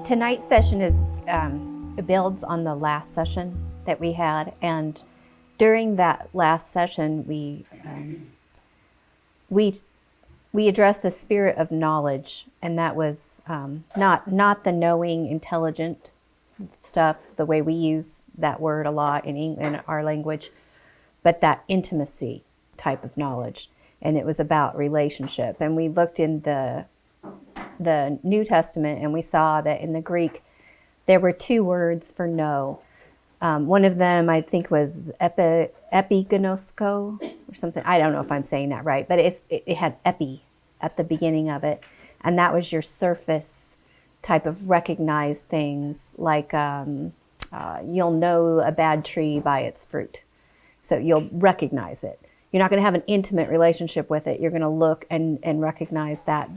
Tonight's session it builds on the last session that we had, and during that last session, we addressed the spirit of knowledge, and that was not the knowing, intelligent stuff, the way we use that word a lot in our language, but that intimacy type of knowledge, and it was about relationship. And we looked in the New Testament, and we saw that in the Greek there were two words for know. One of them, I think, was epigenosko or something. I don't know if I'm saying that right, but it had epi at the beginning of it, and that was your surface type of recognized things, like you'll know a bad tree by its fruit. So you'll recognize it. You're not going to have an intimate relationship with it. You're going to look and recognize that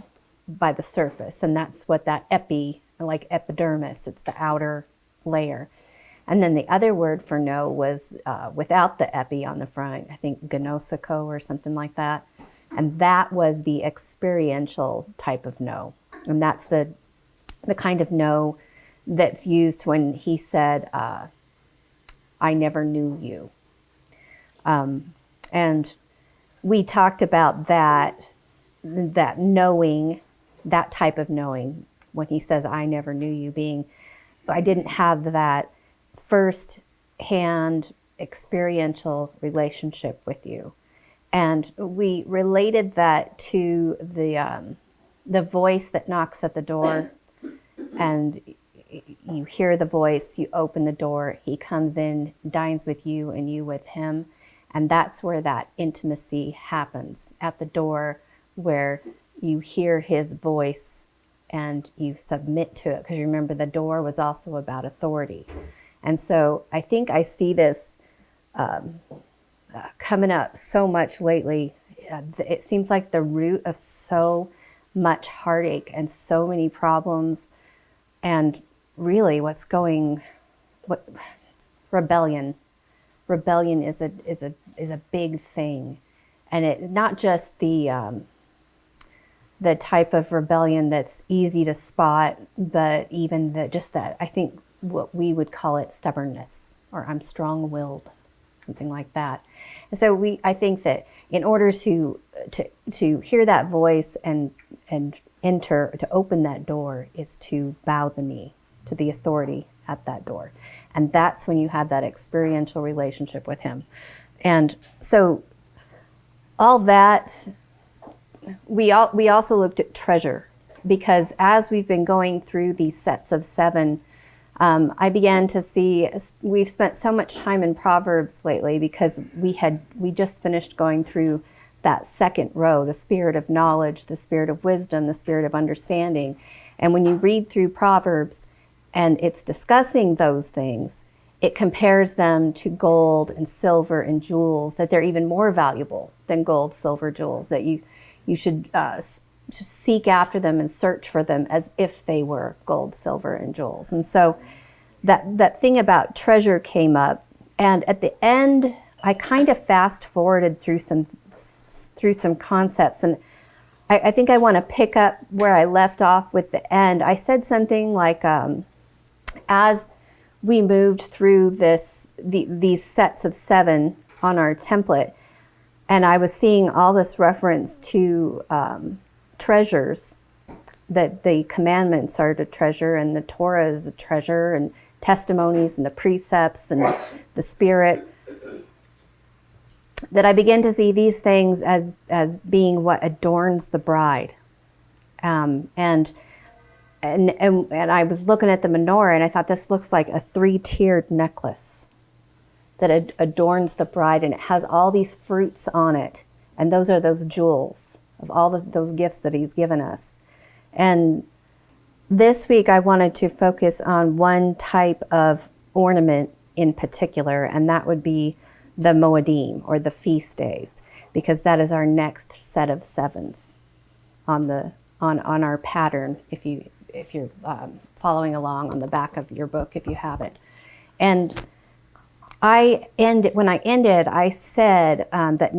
by the surface, and that's what that epi, like epidermis, it's the outer layer. And then the other word for know was without the epi on the front, I think gnosko or something like that. And that was the experiential type of know. And that's the kind of know that's used when he said, I never knew you. And we talked about that knowing, that type of knowing, when he says, I never knew you, being, I didn't have that first-hand experiential relationship with you. And we related that to the voice that knocks at the door, and you hear the voice, you open the door, he comes in, dines with you, and you with him. And that's where that intimacy happens, at the door, where you hear his voice and you submit to it. Because remember, the door was also about authority. And so I think I see this coming up so much lately. It seems like the root of so much heartache and so many problems, and really rebellion. Rebellion is a big thing, and it not just the type of rebellion that's easy to spot, but even that I think what we would call it stubbornness, or I'm strong-willed, something like that. And so I think that in order to hear that voice and enter, to open that door, is to bow the knee to the authority at that door. And that's when you have that experiential relationship with him. And so all that, we also looked at treasure, because as we've been going through these sets of 7, I began to see, we've spent so much time in Proverbs lately because we just finished going through that second row, the spirit of knowledge, the spirit of wisdom, the spirit of understanding. And when you read through Proverbs and it's discussing those things, it compares them to gold and silver and jewels, that they're even more valuable than gold, silver, jewels, that you should seek after them and search for them as if they were gold, silver, and jewels. And so that thing about treasure came up. And at the end, I kind of fast forwarded through some concepts. And I think I want to pick up where I left off with the end. I said something like, as we moved through these sets of 7 on our template, and I was seeing all this reference to treasures, that the commandments are to treasure, and the Torah is a treasure, and testimonies, and the precepts, and the Spirit, that I began to see these things as being what adorns the bride. And I was looking at the menorah, and I thought, this looks like a 3-tiered necklace that adorns the bride, and it has all these fruits on it, and those are those jewels of all those gifts that he's given us. And this week I wanted to focus on one type of ornament in particular, and that would be the Moedim, or the feast days, because that is our next set of 7s on our pattern, if you're following along on the back of your book, if you have it. And when I ended, I said that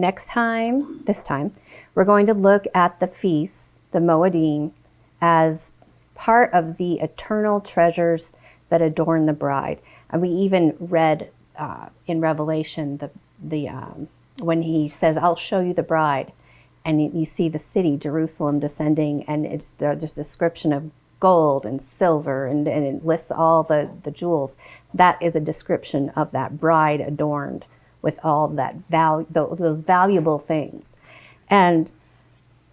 this time, we're going to look at the feast, the Moedim, as part of the eternal treasures that adorn the bride. And we even read in Revelation when he says, "I'll show you the bride," and you see the city, Jerusalem, descending, and it's just a description of gold and silver, and it lists all the jewels. That is a description of that bride adorned with all that those valuable things. And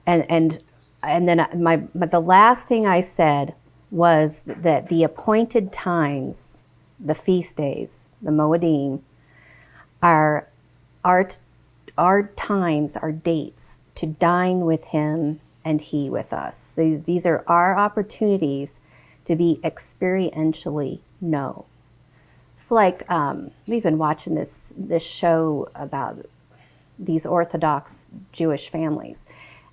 then the last thing I said was that the appointed times, the feast days, the Moedim, are our times, our dates to dine with him and he with us. These are our opportunities to be experientially known. It's like we've been watching this show about these Orthodox Jewish families.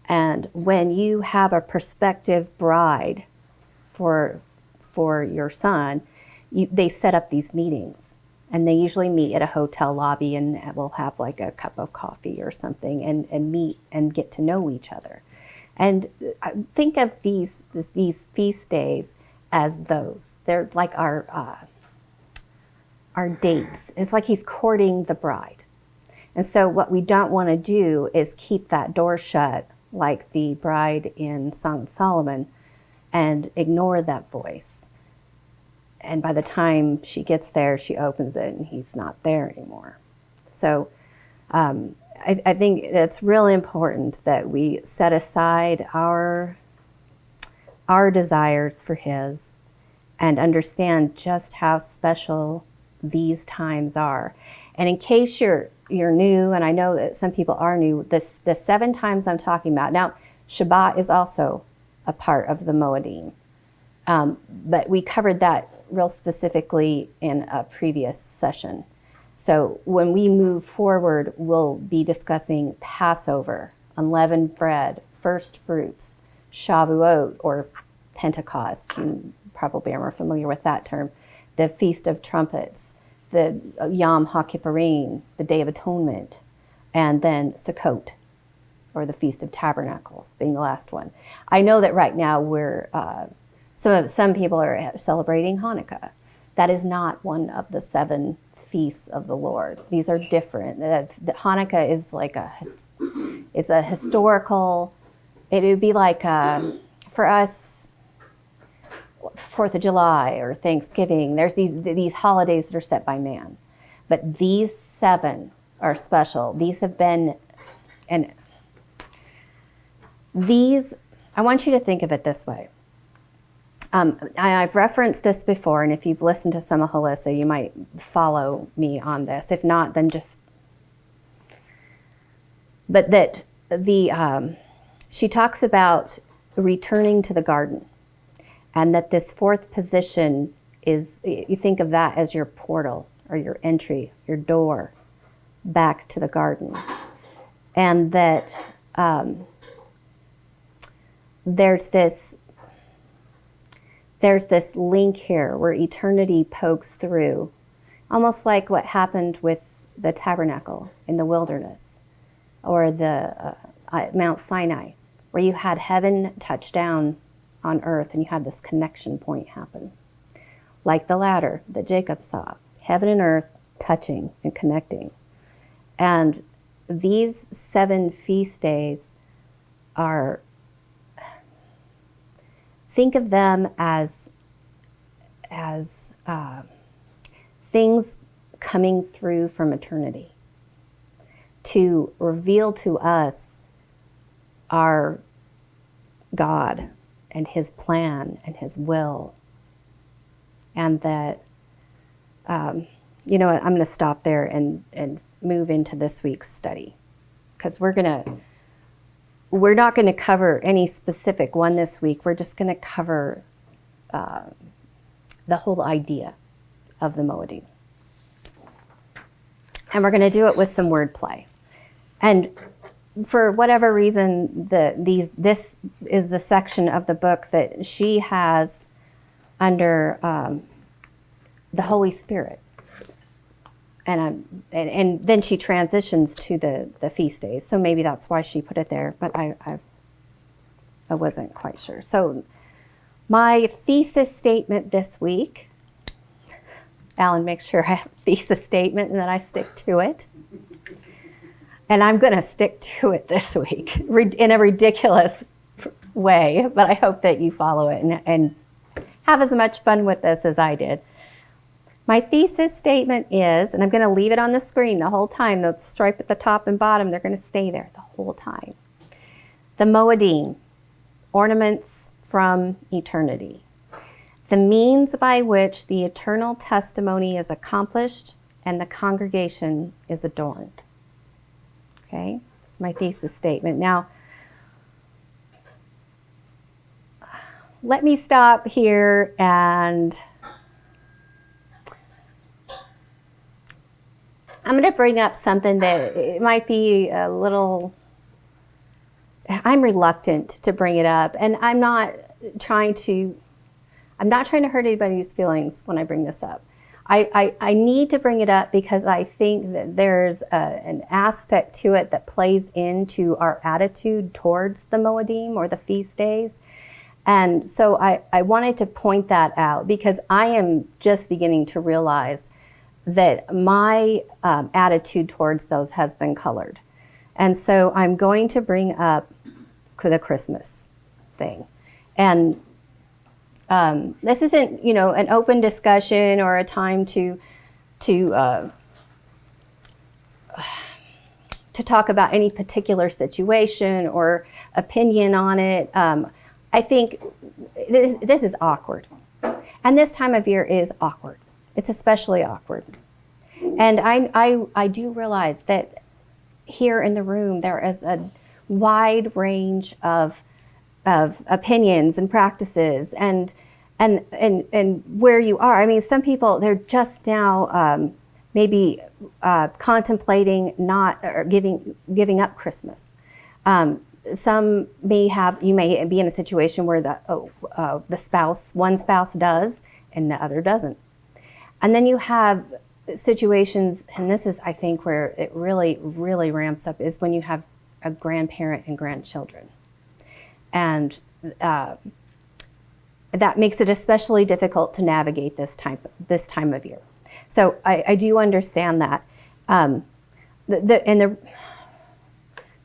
And when you have a prospective bride for your son, they set up these meetings. And they usually meet at a hotel lobby and will have like a cup of coffee or something and meet and get to know each other. And think of these feast days as those. They're like our dates. It's like he's courting the bride. And so what we don't want to do is keep that door shut like the bride in Song of Solomon and ignore that voice. And by the time she gets there, she opens it and he's not there anymore. So I think it's really important that we set aside our desires for his and understand just how special these times are. And in case you're new, and I know that some people are new, the 7 times I'm talking about, now Shabbat is also a part of the Moedim, but we covered that real specifically in a previous session. So when we move forward, we'll be discussing Passover, unleavened bread, first fruits, Shavuot or Pentecost. You probably are more familiar with that term. The Feast of Trumpets, the Yom HaKippurim, the Day of Atonement, and then Sukkot, or the Feast of Tabernacles, being the last one. I know that right now we're some people are celebrating Hanukkah. That is not one of the 7 feasts of the Lord. These are different. Hanukkah is like it's a historical. It would be like for us, 4th of July or Thanksgiving. There's these holidays that are set by man, but these 7 are special. These have been, and these. I want you to think of it this way. I've referenced this before, and if you've listened to some of Halissa, you might follow me on this. If not, then just... But that she talks about returning to the garden, and that this 4th position is, you think of that as your portal, or your entry, your door, back to the garden. And that there's this link here where eternity pokes through, almost like what happened with the tabernacle in the wilderness, or the Mount Sinai, where you had heaven touch down on earth and you had this connection point happen. Like the ladder that Jacob saw, heaven and earth touching and connecting. And these 7 feast days are, think of them as things coming through from eternity to reveal to us our God and his plan and his will. And that, you know what, I'm going to stop there and move into this week's study, because we're not going to cover any specific one this week. We're just going to cover the whole idea of the Moedim. And we're going to do it with some wordplay. And for whatever reason, this is the section of the book that she has under the Holy Spirit. and then she transitions to the feast days. So maybe that's why she put it there, but I wasn't quite sure. So my thesis statement this week, Alan, make sure I have a thesis statement and that I stick to it. And I'm going to stick to it this week in a ridiculous way, but I hope that you follow it and have as much fun with this as I did. My thesis statement is, and I'm going to leave it on the screen the whole time, the stripe at the top and bottom, they're going to stay there the whole time. The Moedim, ornaments from eternity. The means by which the eternal testimony is accomplished and the congregation is adorned. Okay, that's my thesis statement. Now, let me stop here and I'm going to bring up something that it might be a little, I'm reluctant to bring it up, and I'm not trying to hurt anybody's feelings when I bring this up. I need to bring it up because I think that there's an aspect to it that plays into our attitude towards the Moedim or the feast days. And so I wanted to point that out because I am just beginning to realize that my attitude towards those has been colored. And so I'm going to bring up the Christmas thing. And this isn't, an open discussion or a time to talk about any particular situation or opinion on it. I think this is awkward. And this time of year is awkward. It's especially awkward. And I do realize that here in the room there is a wide range of opinions and practices and where you are. I mean, some people, they're just now maybe contemplating not or giving up Christmas. Some you may be in a situation where one spouse does and the other doesn't. And then you have situations, and this is, I think, where it really, really ramps up, is when you have a grandparent and grandchildren. And that makes it especially difficult to navigate this time of year. So I do understand that. The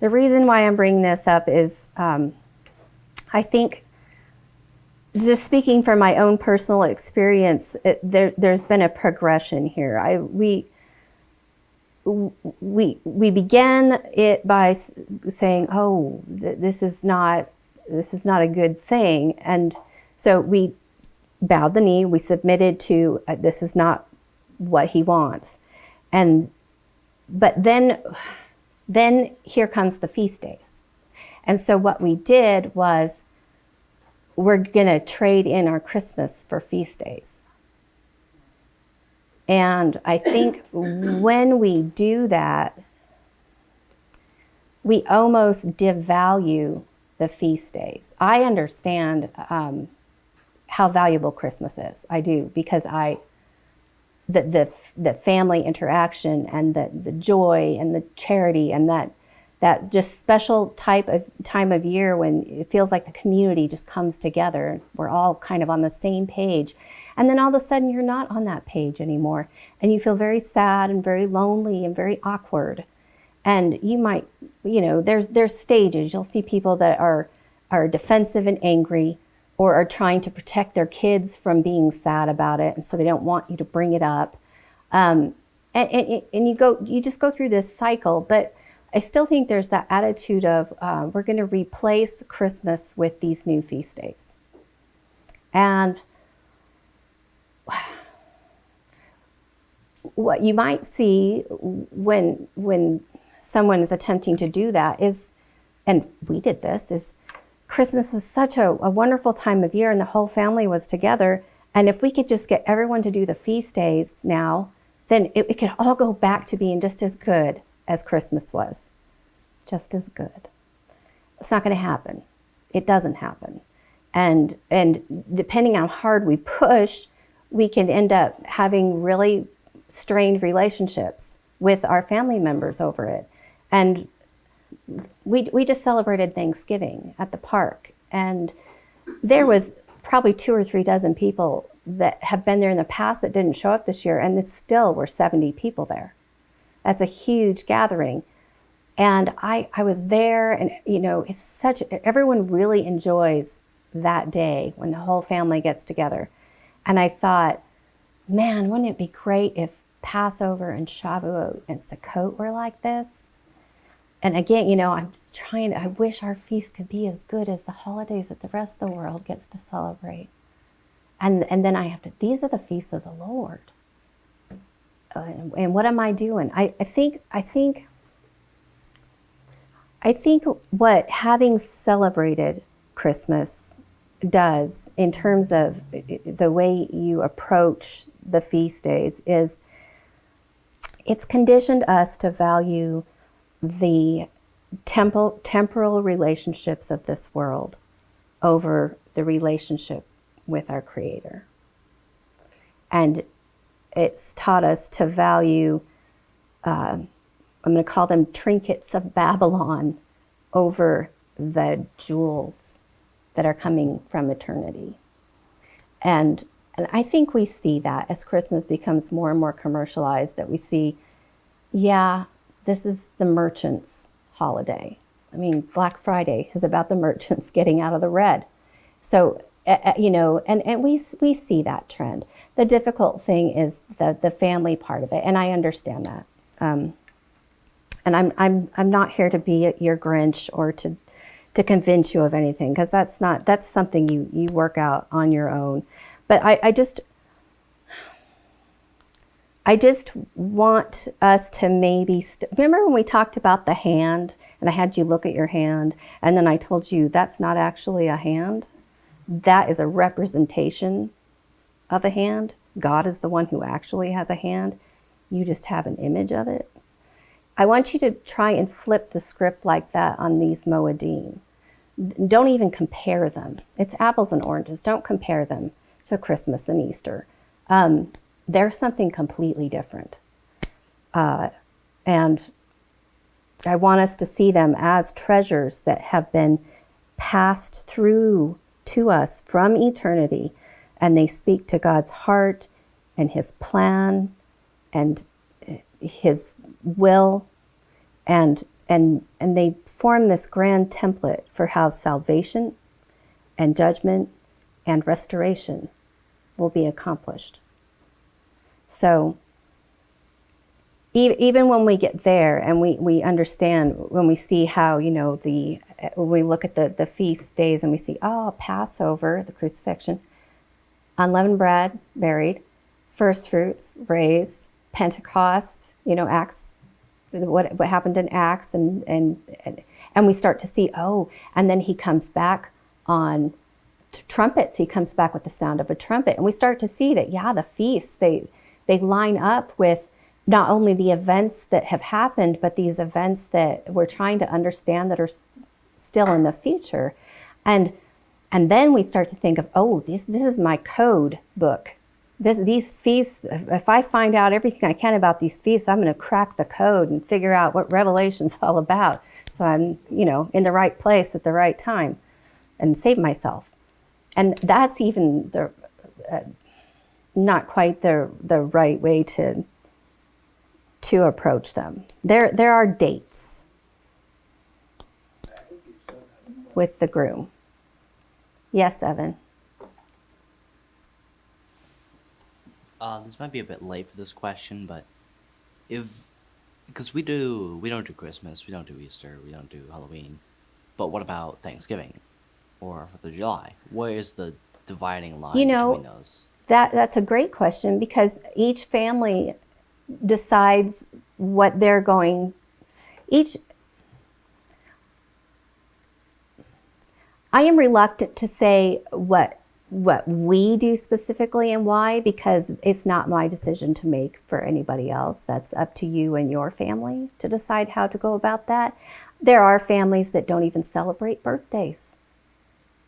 reason why I'm bringing this up is I think, just speaking from my own personal experience, there's been a progression here. We began it by saying, "Oh, this is not a good thing," and so we bowed the knee. We submitted to this is not what he wants, but then here comes the feast days, and so what we did was, we're going to trade in our Christmas for feast days. And I think when we do that, we almost devalue the feast days. I understand how valuable Christmas is. I do, because the family interaction and the joy and the charity and that just special time of year when it feels like the community just comes together. We're all kind of on the same page. And then all of a sudden you're not on that page anymore. And you feel very sad and very lonely and very awkward. And you might, there's stages. You'll see people that are defensive and angry, or are trying to protect their kids from being sad about it. And so they don't want you to bring it up. And you just go through this cycle. But I still think there's that attitude of we're going to replace Christmas with these new feast days. And what you might see when someone is attempting to do that is, and we did this, is Christmas was such a wonderful time of year and the whole family was together. And if we could just get everyone to do the feast days now, then it could all go back to being just as good as Christmas was. Just as good. It's not going to happen. It doesn't happen. And depending on how hard we push, we can end up having really strained relationships with our family members over it. And we just celebrated Thanksgiving at the park, and there was probably 2 or 3 dozen people that have been there in the past that didn't show up this year, and there still were 70 people there. That's a huge gathering. And I was there, and it's everyone really enjoys that day when the whole family gets together. And I thought, man, wouldn't it be great if Passover and Shavuot and Sukkot were like this? And again, I wish our feast could be as good as the holidays that the rest of the world gets to celebrate. And then these are the feasts of the Lord. And what am I doing? I think what having celebrated Christmas does in terms of the way you approach the feast days is it's conditioned us to value the temporal relationships of this world over the relationship with our Creator. And it's taught us to value, I'm going to call them trinkets of Babylon, over the jewels that are coming from eternity. And I think we see that as Christmas becomes more and more commercialized, that we see, this is the merchants' holiday. I mean, Black Friday is about the merchants getting out of the red. So, and we see that trend. The difficult thing is the family part of it, and I understand that. And I'm not here to be your Grinch or to convince you of anything, because that's something you work out on your own. But I just want us to maybe, remember when we talked about the hand and I had you look at your hand and then I told you that's not actually a hand. That is a representation of a hand. God is the one who actually has a hand. You just have an image of it. I want you to try and flip the script like that on these Moedim. Don't even compare them. It's apples and oranges. Don't compare them to Christmas and Easter. They're something completely different. And I want us to see them as treasures that have been passed through to us from eternity, and they speak to God's heart and His plan and His will, and they form this grand template for how salvation and judgment and restoration will be accomplished. So even when we get there and we understand, when we see how, when we look at the feast days and we see, Passover, the crucifixion, unleavened bread, buried, first fruits, raised, Pentecost, Acts, what happened in Acts, and we start to see, and then He comes back on trumpets. He comes back with the sound of a trumpet. And we start to see that, the feasts, they line up with not only the events that have happened, but these events that we're trying to understand that are still in the future. And then we start to think of, this is my code book. These feasts, if I find out everything I can about these feasts, I'm going to crack the code and figure out what Revelation's all about. So I'm, in the right place at the right time and save myself. And that's even not quite the right way to approach them. There are dates with the groom. Yes, Evan. This might be a bit late for this question, but because we don't do Christmas, we don't do Easter, we don't do Halloween, but what about Thanksgiving or 4th of July? Where is the dividing line between those? That's a great question, because each family decides what they're going. I am reluctant to say what we do specifically and why, because it's not my decision to make for anybody else. That's up to you and your family to decide how to go about that. There are families that don't even celebrate birthdays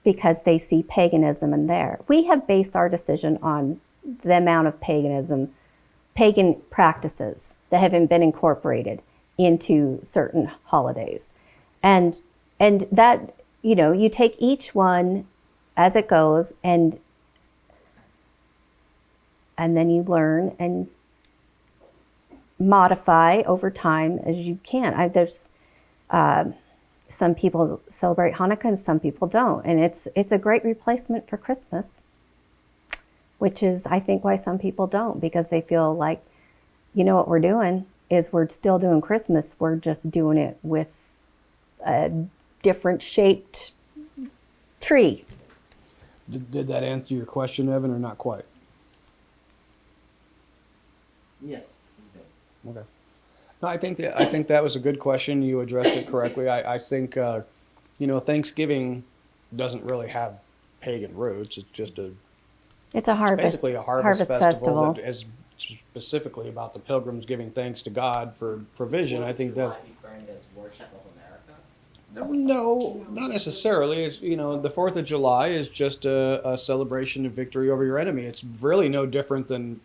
because they see paganism in there. We have based our decision on the amount of paganism pagan practices that have been incorporated into certain holidays. And that, you take each one as it goes, and then you learn and modify over time as you can. There's some people celebrate Hanukkah and some people don't, and it's a great replacement for Christmas, which is, I think, why some people don't, because they feel like, what we're doing is we're still doing Christmas, we're just doing it with a different shaped tree. Did that answer your question, Evan, or not quite? Yes. Okay. No, I think that was a good question. You addressed it correctly. I think Thanksgiving doesn't really have pagan roots. It's just It's a harvest. basically a harvest festival that is specifically about the pilgrims giving thanks to God for provision. I think that. No, not necessarily. It's, the 4th of July is just a celebration of victory over your enemy. It's really no different than,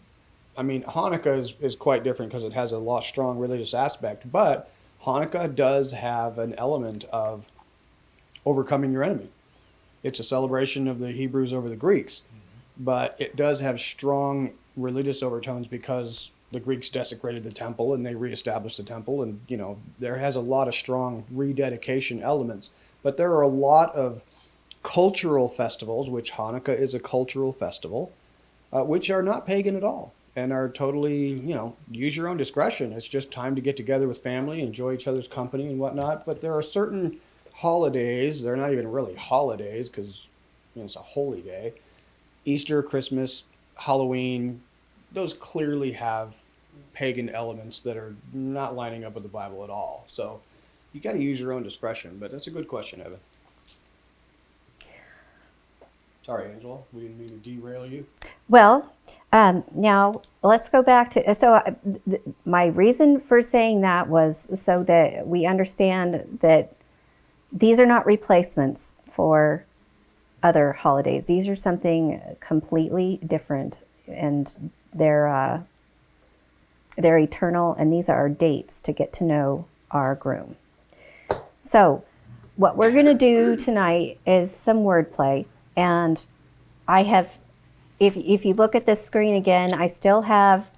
Hanukkah is quite different because it has a strong religious aspect, but Hanukkah does have an element of overcoming your enemy. It's a celebration of the Hebrews over the Greeks, but it does have strong religious overtones because the Greeks desecrated the temple and they reestablished the temple, and there has a lot of strong rededication elements. But there are a lot of cultural festivals, which Hanukkah is a cultural festival, which are not pagan at all and are totally, use your own discretion. It's just time to get together with family, enjoy each other's company and whatnot. But there are certain holidays, they're not even really holidays because it's a holy day. Easter, Christmas, Halloween, those clearly have pagan elements that are not lining up with the Bible at all. So you got to use your own discretion, but that's a good question, Evan. Sorry, Angela, we didn't mean to derail you. Well, now let's go back to, my reason for saying that was so that we understand that these are not replacements for other holidays. These are something completely different, and they're eternal, and these are our dates to get to know our groom. So what we're going to do tonight is some wordplay, and I have, if you look at this screen again, I still have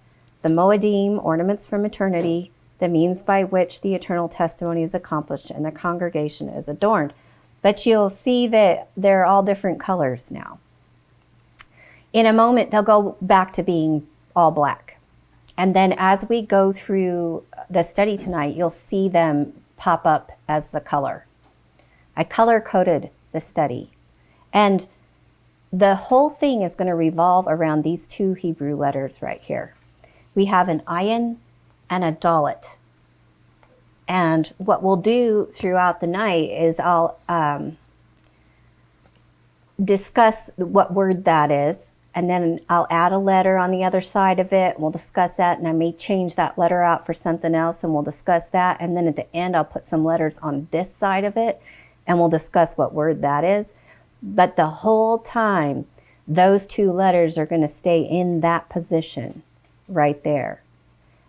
the Moedim, ornaments from eternity, the means by which the eternal testimony is accomplished and the congregation is adorned. But you'll see that they're all different colors now. In a moment, they'll go back to being all black. And then as we go through the study tonight, you'll see them pop up as the color. I color-coded the study. And the whole thing is going to revolve around these two Hebrew letters right here. We have an ayin and a dalet. And what we'll do throughout the night is I'll discuss what word that is, and then I'll add a letter on the other side of it. We'll discuss that, and I may change that letter out for something else, and we'll discuss that. And then at the end, I'll put some letters on this side of it, and we'll discuss what word that is. But the whole time, those two letters are going to stay in that position right there.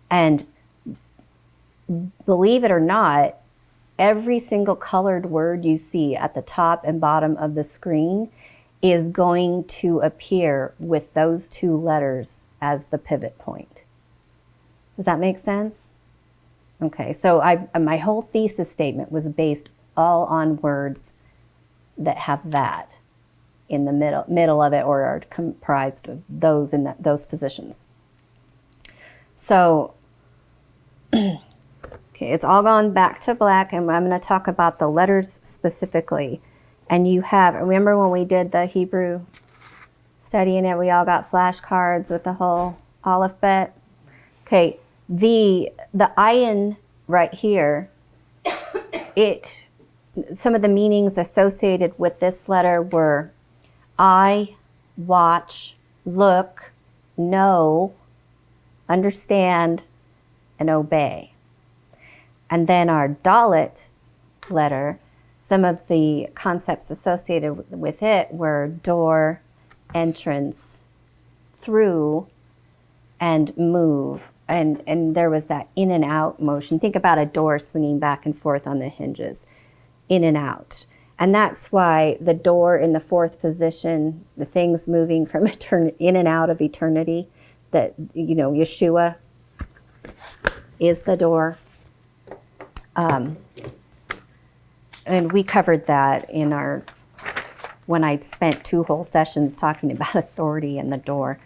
And believe it or not, every single colored word you see at the top and bottom of the screen is going to appear with those two letters as the pivot point. Does that make sense? Okay, so my whole thesis statement was based all on words that have that in the middle of it, or are comprised of those in those positions. So, okay, it's all gone back to black, and I'm going to talk about the letters specifically. And you have, remember when we did the Hebrew study in it, we all got flashcards with the whole alphabet? Okay, the ayin right here, some of the meanings associated with this letter were eye, watch, look, know, understand, and obey. And then our dalet letter, some of the concepts associated with it were door, entrance, through, and move. And there was that in and out motion. Think about a door swinging back and forth on the hinges, in and out. And that's why the door in the fourth position, the things moving from in and out of eternity, that, Yeshua is the door. And we covered that when I spent 2 whole sessions talking about authority and the door.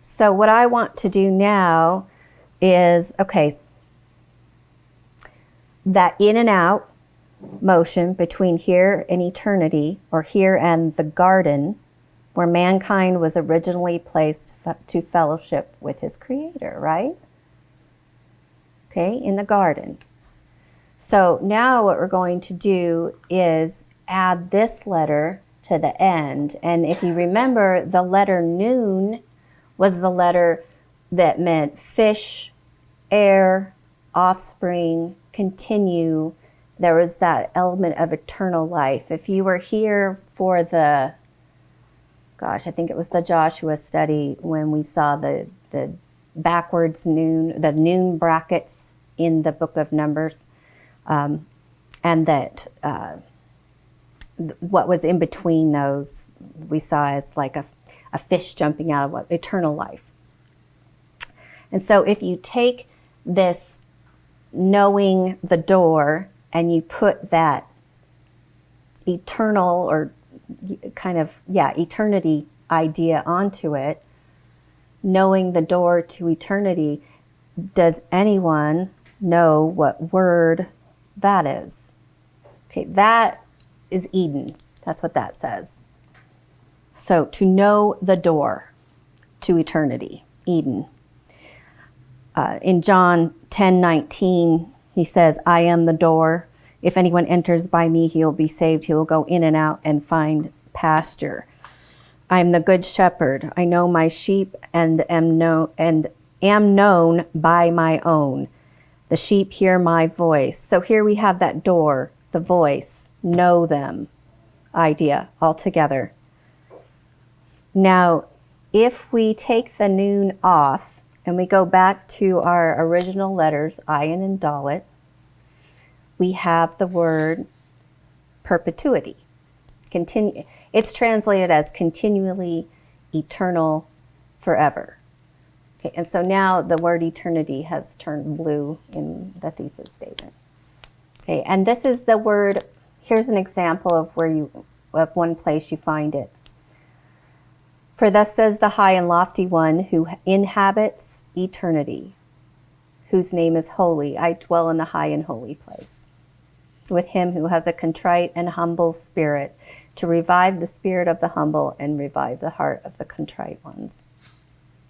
So what I want to do now is, that in and out motion between here and eternity, or here and the garden, where mankind was originally placed to fellowship with his Creator, right? Okay, in the garden. So now what we're going to do is add this letter to the end. And if you remember, the letter Nun was the letter that meant fish, heir, offspring, continue. There was that element of eternal life. If you were here for I think it was the Joshua study when we saw the backwards noon, the noon brackets in the book of Numbers, and that what was in between those we saw as like a fish jumping out of eternal life. And so if you take this knowing the door and you put that eternal or eternity idea onto it, knowing the door to eternity, does anyone know what word that is? Okay, that is Eden. That's what that says. So to know the door to eternity, Eden. In John 10:19, he says, I am the door. If anyone enters by me, he will be saved. He will go in and out and find pasture. I am the good shepherd. I know my sheep and am known by my own. The sheep hear my voice. So here we have that door, the voice, know them idea all together. Now, if we take the noon off and we go back to our original letters, ayin and dalet, we have the word perpetuity. It's translated as continually, eternal, forever. Okay, and so now the word eternity has turned blue in the thesis statement. Okay, and this is the word. Here's an example of one place you find it. For thus says the high and lofty one who inhabits eternity, whose name is holy. I dwell in the high and holy place, with him who has a contrite and humble spirit, to revive the spirit of the humble and revive the heart of the contrite ones.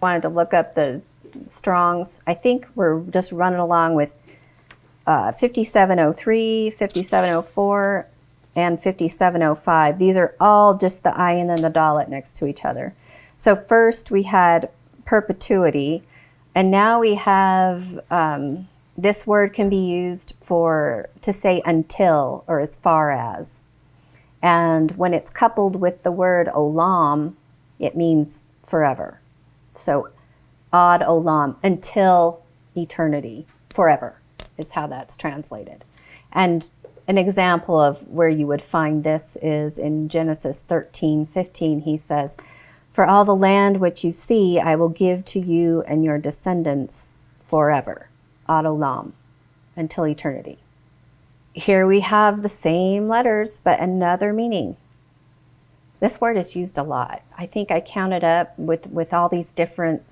I wanted to look up the Strongs. I think we're just running along with 5703, 5704, and 5705. These are all just the ayin and the dalet next to each other. So first we had perpetuity, and now we have this word can be used to say until or as far as. And when it's coupled with the word olam, it means forever. So ad olam, until eternity, forever is how that's translated. And an example of where you would find this is in Genesis 13:15. He says, for all the land which you see, I will give to you and your descendants forever, ad olam, until eternity. Here we have the same letters, but another meaning. This word is used a lot. I think I counted up with all these different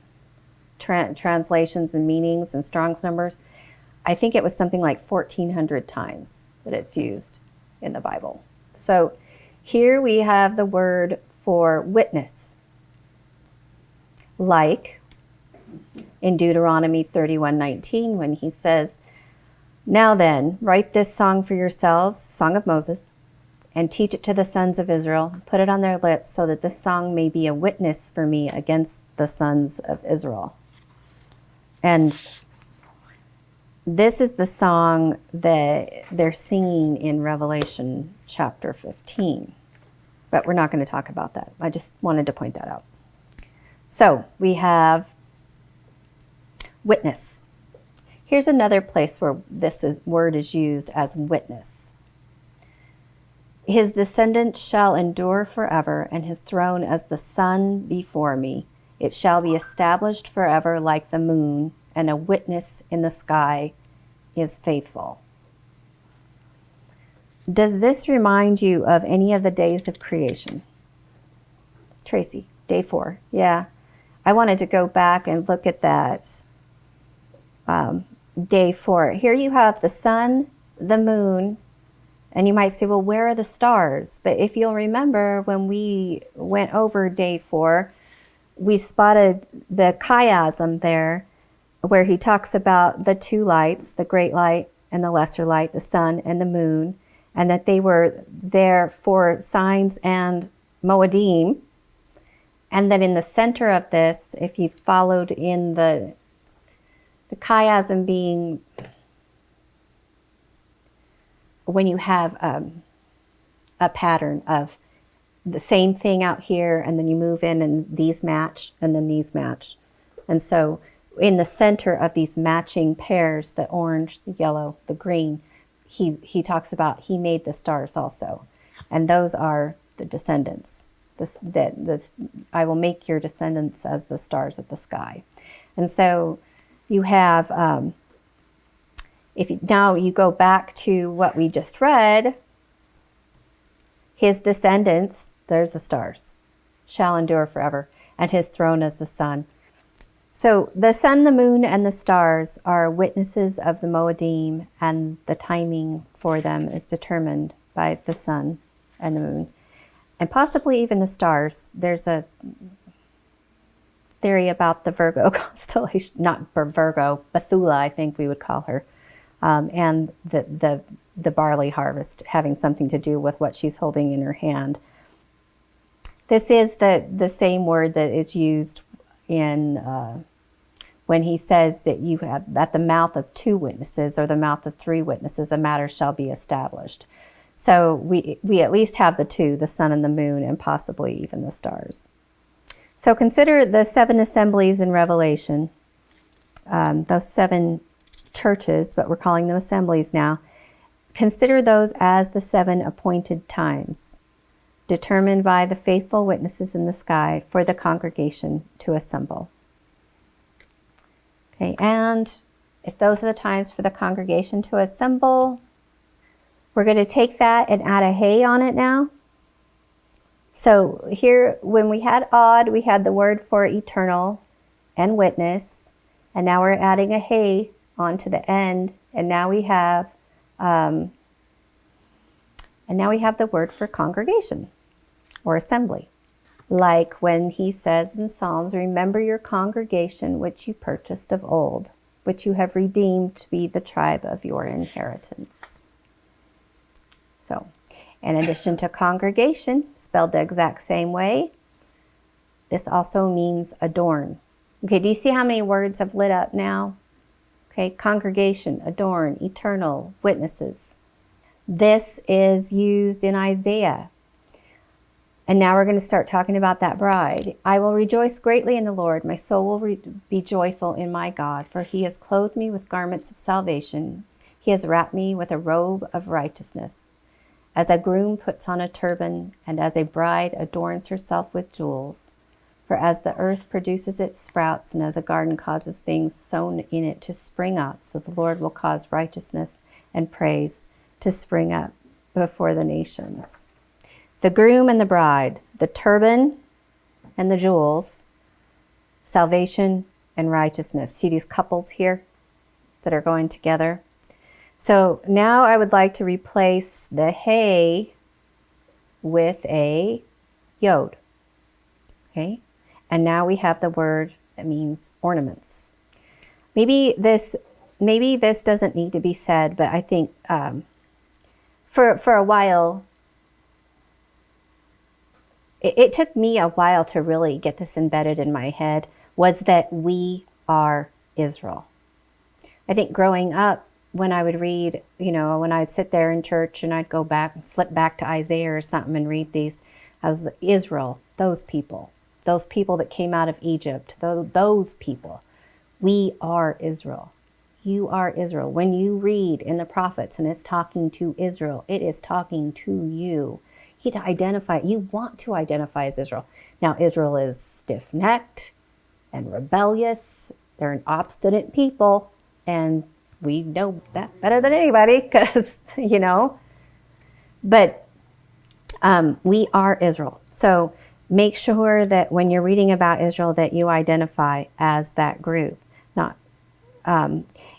translations and meanings and Strong's numbers. I think it was something like 1,400 times that it's used in the Bible. So here we have the word for witness. Like in Deuteronomy 31:19, when he says, now then, write this song for yourselves, Song of Moses, and teach it to the sons of Israel. Put it on their lips so that this song may be a witness for me against the sons of Israel. And this is the song that they're singing in Revelation chapter 15. But we're not going to talk about that. I just wanted to point that out. So we have witness. Here's another place where word is used as witness. His descendants shall endure forever, and his throne as the sun before me. It shall be established forever like the moon, and a witness in the sky is faithful. Does this remind you of any of the days of creation? Tracy, day 4. Yeah. I wanted to go back and look at that. Day 4. Here you have the sun, the moon, and you might say, well, where are the stars? But if you'll remember, when we went over day 4, we spotted the chiasm there, where he talks about the 2 lights, the great light and the lesser light, the sun and the moon, and that they were there for signs and Moedim. And that in the center of this, if you followed in the chiasm being when you have a pattern of the same thing out here, and then you move in and these match, and then these match. And so in the center of these matching pairs, the orange, the yellow, the green, he talks about he made the stars also. And those are the descendants. I will make your descendants as the stars of the sky. And so you have, now you go back to what we just read, his descendants, there's the stars, shall endure forever, and his throne as the sun. So the sun, the moon, and the stars are witnesses of the Moedim, and the timing for them is determined by the sun and the moon, and possibly even the stars. There's a theory about the Virgo constellation, not Virgo, Bethula, I think we would call her, and the barley harvest having something to do with what she's holding in her hand. This is the same word that is used in when he says that you have at the mouth of 2 witnesses or the mouth of 3 witnesses, a matter shall be established. So we at least have the 2, the sun and the moon, and possibly even the stars. So consider the 7 assemblies in Revelation, those 7 churches, but we're calling them assemblies now. Consider those as the 7 appointed times, determined by the faithful witnesses in the sky for the congregation to assemble. Okay, and if those are the times for the congregation to assemble, we're going to take that and add a hey on it now. So here, when we had odd, we had the word for eternal and witness, and now we're adding a hey onto the end, and now we have the word for congregation or assembly. Like when he says in Psalms, remember your congregation which you purchased of old, which you have redeemed to be the tribe of your inheritance. So, in addition to congregation, spelled the exact same way, this also means adorn. Okay, do you see how many words have lit up now? Okay, congregation, adorn, eternal, witnesses. This is used in Isaiah. And now we're going to start talking about that bride. I will rejoice greatly in the Lord. My soul will be joyful in my God, for he has clothed me with garments of salvation. He has wrapped me with a robe of righteousness. As a groom puts on a turban, and as a bride adorns herself with jewels. For as the earth produces its sprouts, and as a garden causes things sown in it to spring up, so the Lord will cause righteousness and praise to spring up before the nations. The groom and the bride, the turban and the jewels, salvation and righteousness. See these couples here that are going together? So now I would like to replace the hey with a yod. Okay? And now we have the word that means ornaments. Maybe this doesn't need to be said, but I think for a while, it took me a while to really get this embedded in my head, was that we are Israel. I think growing up, when I would read, when I'd sit there in church and I'd go back and flip back to Isaiah or something and read these, I was Israel, those people, those people that came out of Egypt, those people. We are Israel. You are Israel. When you read in the prophets and it's talking to Israel, it is talking to you. You want to identify as Israel. Now, Israel is stiff-necked and rebellious. They're an obstinate people, and we know that better than anybody because, but we are Israel. So make sure that when you're reading about Israel that you identify as that group. Not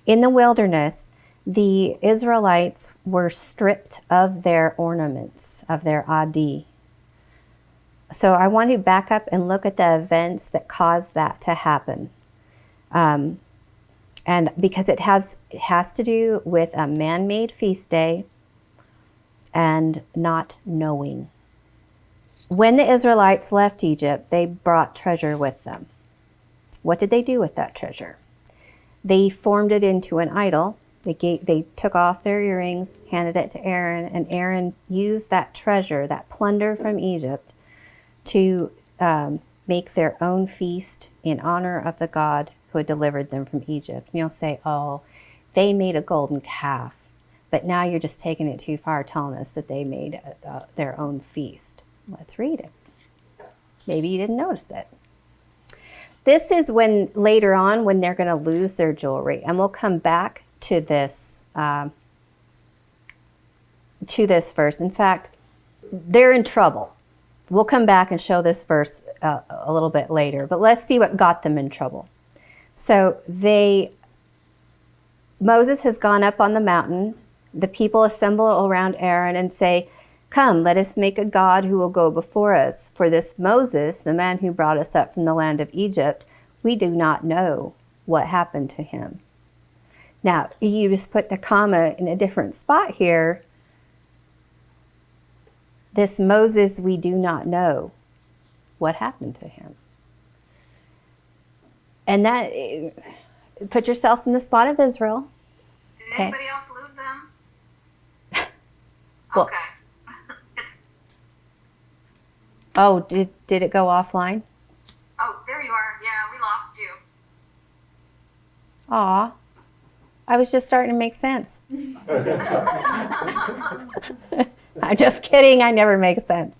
in the wilderness, the Israelites were stripped of their ornaments, of their adi. So I want to back up and look at the events that caused that to happen. And because it has to do with a man-made feast day and not knowing. When the Israelites left Egypt, they brought treasure with them. What did they do with that treasure? They formed it into an idol. They took off their earrings, handed it to Aaron, and Aaron used that treasure, that plunder from Egypt, to make their own feast in honor of the God who had delivered them from Egypt. And you'll say, oh, they made a golden calf. But now you're just taking it too far, telling us that they made their own feast. Let's read it. Maybe you didn't notice it. This is when later on when they're going to lose their jewelry. And we'll come back to this verse. In fact, they're in trouble. We'll come back and show this verse a little bit later. But let's see what got them in trouble. So Moses has gone up on the mountain. The people assemble around Aaron and say, "Come, let us make a God who will go before us. For this Moses, the man who brought us up from the land of Egypt, we do not know what happened to him." Now, you just put the comma in a different spot here. This Moses, we do not know what happened to him. And that, put yourself in the spot of Israel. Did anybody else lose them? Well, okay. Oh, did it go offline? Oh, there you are. Yeah, we lost you. Aw, I was just starting to make sense. I'm just kidding. I never make sense.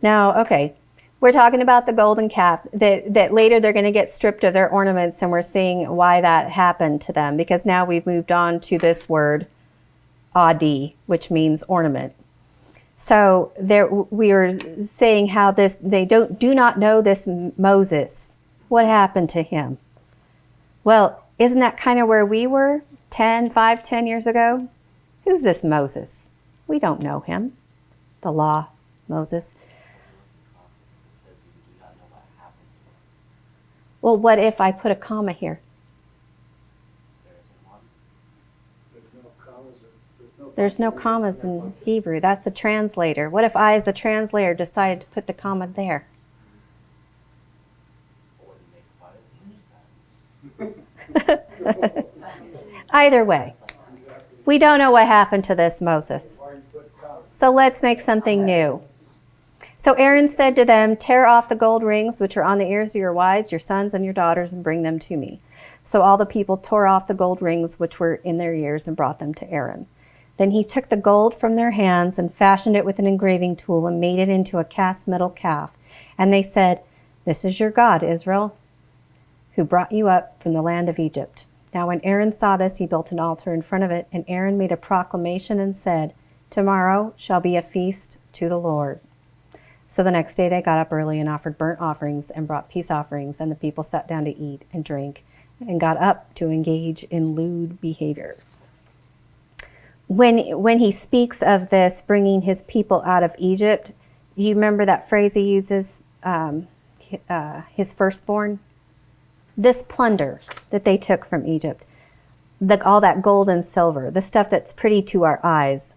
No, okay. We're talking about the golden calf, that later they're going to get stripped of their ornaments, and we're seeing why that happened to them, because now we've moved on to this word, adi, which means ornament. So we were saying how they do not know this Moses. What happened to him? Well, isn't that kind of where we were 10 years ago? Who's this Moses? We don't know him. The law, Moses. Well, what if I put a comma here? There's no commas in Hebrew. That's the translator. What if I, as the translator, decided to put the comma there? Either way, we don't know what happened to this Moses. So let's make something new. So Aaron said to them, "Tear off the gold rings which are on the ears of your wives, your sons, and your daughters, and bring them to me." So all the people tore off the gold rings which were in their ears and brought them to Aaron. Then he took the gold from their hands and fashioned it with an engraving tool and made it into a cast metal calf. And they said, "This is your God, Israel, who brought you up from the land of Egypt." Now when Aaron saw this, he built an altar in front of it, and Aaron made a proclamation and said, "Tomorrow shall be a feast to the Lord." So the next day they got up early and offered burnt offerings and brought peace offerings, and the people sat down to eat and drink and got up to engage in lewd behavior. When he speaks of this, bringing his people out of Egypt, you remember that phrase he uses, his firstborn? This plunder that they took from Egypt, all that gold and silver, the stuff that's pretty to our eyes.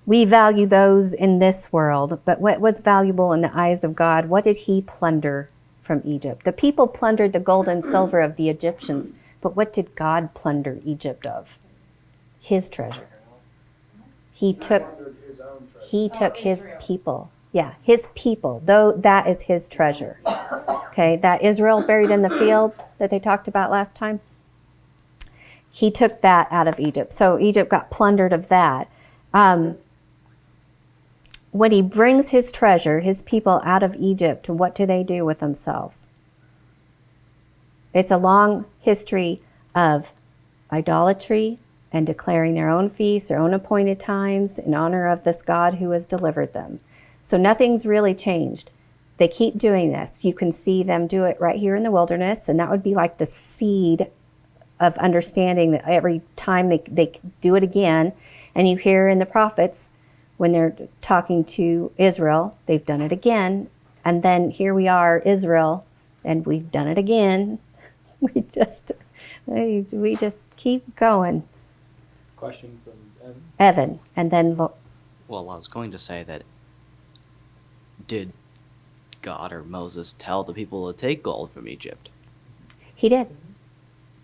We value those in this world, but what's valuable in the eyes of God? What did he plunder from Egypt? The people plundered the gold and silver of the Egyptians, but what did God plunder Egypt of? His treasure. He took his people. Yeah, his people, though that is his treasure. Okay, that Israel buried in the field that they talked about last time, he took that out of Egypt. So Egypt got plundered of that. When he brings his treasure, his people out of Egypt, what do they do with themselves? It's a long history of idolatry and declaring their own feasts, their own appointed times in honor of this God who has delivered them. So nothing's really changed. They keep doing this. You can see them do it right here in the wilderness, and that would be like the seed of understanding that every time they do it again. And you hear in the prophets, when they're talking to Israel, they've done it again. And then here we are, Israel, and we've done it again. We just keep going. Question from Evan. Evan, and then Well, I was going to say that did God or Moses tell the people to take gold from Egypt? he did.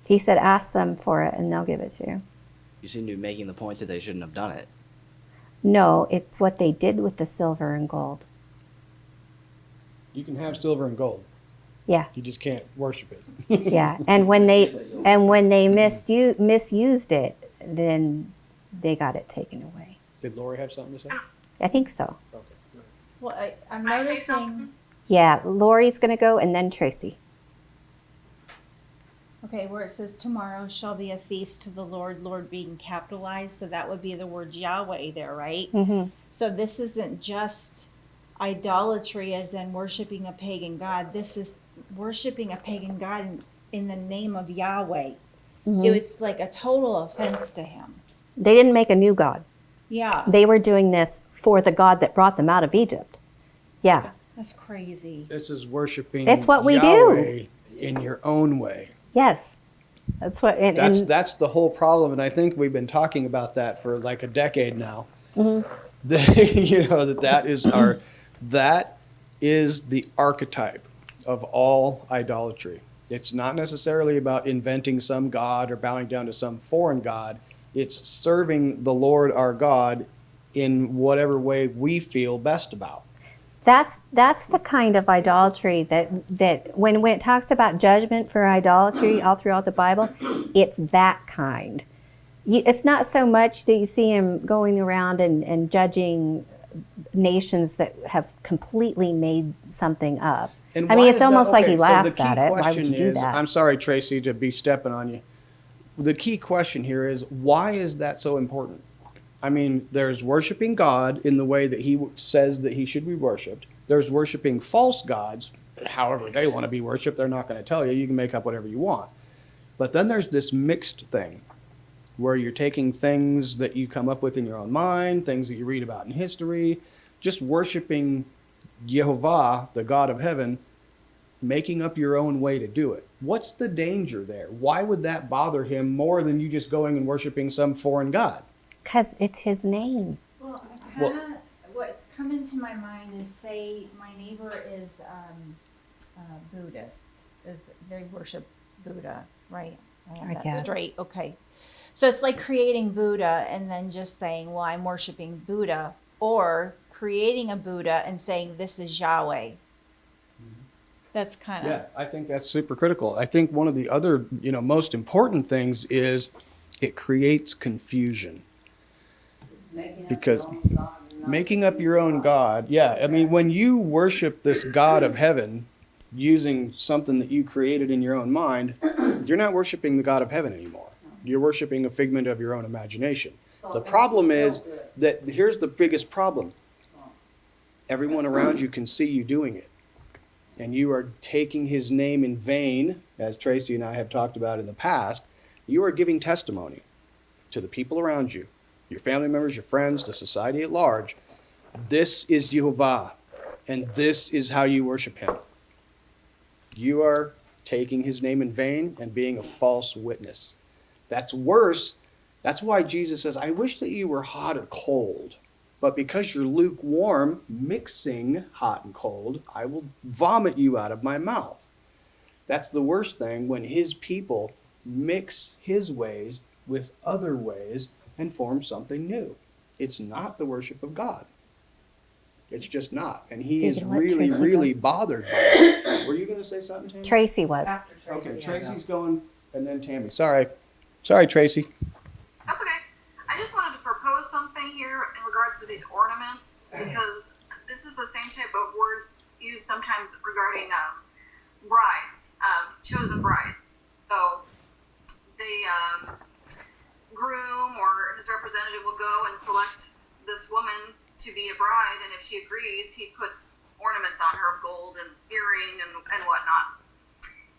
He said, ask them for it and they'll give it to you. You seem to be making the point that they shouldn't have done it. No, it's what they did with the silver and gold. You can have silver and gold. Yeah, You just can't worship it. yeah. And when they misused it, then they got it taken away. Did Lori have something to say? I think so. Okay. Well, I'm Can I say noticing. something? Yeah, Lori's going to go and then Tracy. Okay, where it says tomorrow shall be a feast to the Lord being capitalized, so that would be the word Yahweh there, right? Mm-hmm. So this isn't just idolatry as in worshiping a pagan god. This is worshiping a pagan god in the name of Yahweh. It's like a total offense to him. They didn't make a new God. Yeah, They were doing this for the God that brought them out of Egypt. Yeah. that's crazy. This is worshiping It's what we Yahweh in your own way. Yes. That's what. And That's the whole problem, and I think we've been talking about that for like a decade now. Mm-hmm. That is the archetype of all idolatry. It's not necessarily about inventing some god or bowing down to some foreign god. It's serving the Lord our God in whatever way we feel best about. that's the kind of idolatry that when it talks about judgment for idolatry all throughout the Bible, it's that kind. It's not so much that you see him going around and judging nations that have completely made something up. And I mean, why it's is that? almost like he Okay, so laughs the key at it. Why would question you do is- that? I'm sorry, Tracy, to be stepping on you. The key question here is, why is that so important? I mean, there's worshiping God in the way that he says that he should be worshiped. There's worshiping false gods, however they want to be worshiped. They're not going to tell you. You can make up whatever you want. But then there's this mixed thing where you're taking things that you come up with in your own mind, things that you read about in history, just worshiping Yehovah, the God of heaven, making up your own way to do it. What's the danger there? Why would that bother him more than you just going and worshiping some foreign god? Because it's his name. Well, Well- what's coming to my mind is, say my neighbor is Buddhist. They worship Buddha, right? I have I that guess. straight. Okay. So it's like creating Buddha and then just saying, well, I'm worshiping Buddha, or creating a Buddha and saying, this is Yahweh. That's kind of. Yeah, I think that's super critical. I think one of the other, most important things is it creates confusion. Because making up your own God, yeah, I mean, when you worship this God of heaven using something that you created in your own mind, you're not worshiping the God of heaven anymore. You're worshiping a figment of your own imagination. The problem is that here's the biggest problem. Everyone around you can see you doing it. And you are taking his name in vain, as Tracy and I have talked about in the past. You are giving testimony to the people around you, your family members, your friends, the society at large. This is Yehovah, and this is how you worship him. You are taking his name in vain and being a false witness. That's worse. That's why Jesus says, I wish that you were hot or cold. But because you're lukewarm, mixing hot and cold, I will vomit you out of my mouth. That's the worst thing, when his people mix his ways with other ways and form something new. It's not the worship of God. It's just not. And he You is can let really, Tracy really go. bothered by it. Were you going to say something, Tammy? Tracy was. Okay, Tracy's going, and then Tammy. Sorry, Tracy. That's okay. I just wanted to propose something here in regards to these ornaments because this is the same type of words used sometimes regarding brides, chosen brides. So the groom or his representative will go and select this woman to be a bride, and if she agrees, he puts ornaments on her of gold and earring and whatnot.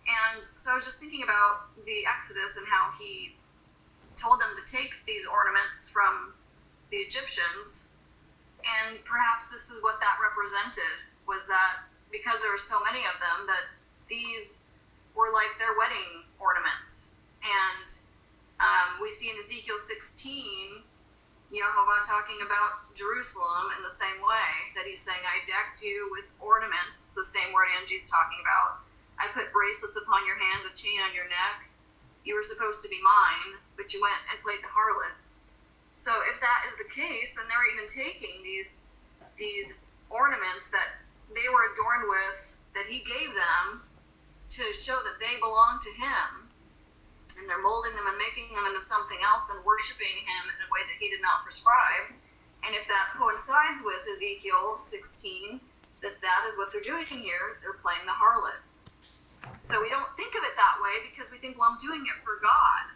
And so I was just thinking about the Exodus and how he told them to take these ornaments from the Egyptians, and perhaps this is what that represented, was that because there were so many of them, that these were like their wedding ornaments. And we see in Ezekiel 16, Yehovah talking about Jerusalem in the same way, that he's saying, I decked you with ornaments. It's the same word Angie's talking about. I put bracelets upon your hands, a chain on your neck. You were supposed to be mine, but you went and played the harlot. So if that is the case, then they're even taking these ornaments that they were adorned with, that he gave them to show that they belong to him, and they're molding them and making them into something else and worshiping him in a way that he did not prescribe. And if that coincides with Ezekiel 16, that is what they're doing here, they're playing the harlot. So we don't think of it that way because we think, well, I'm doing it for God.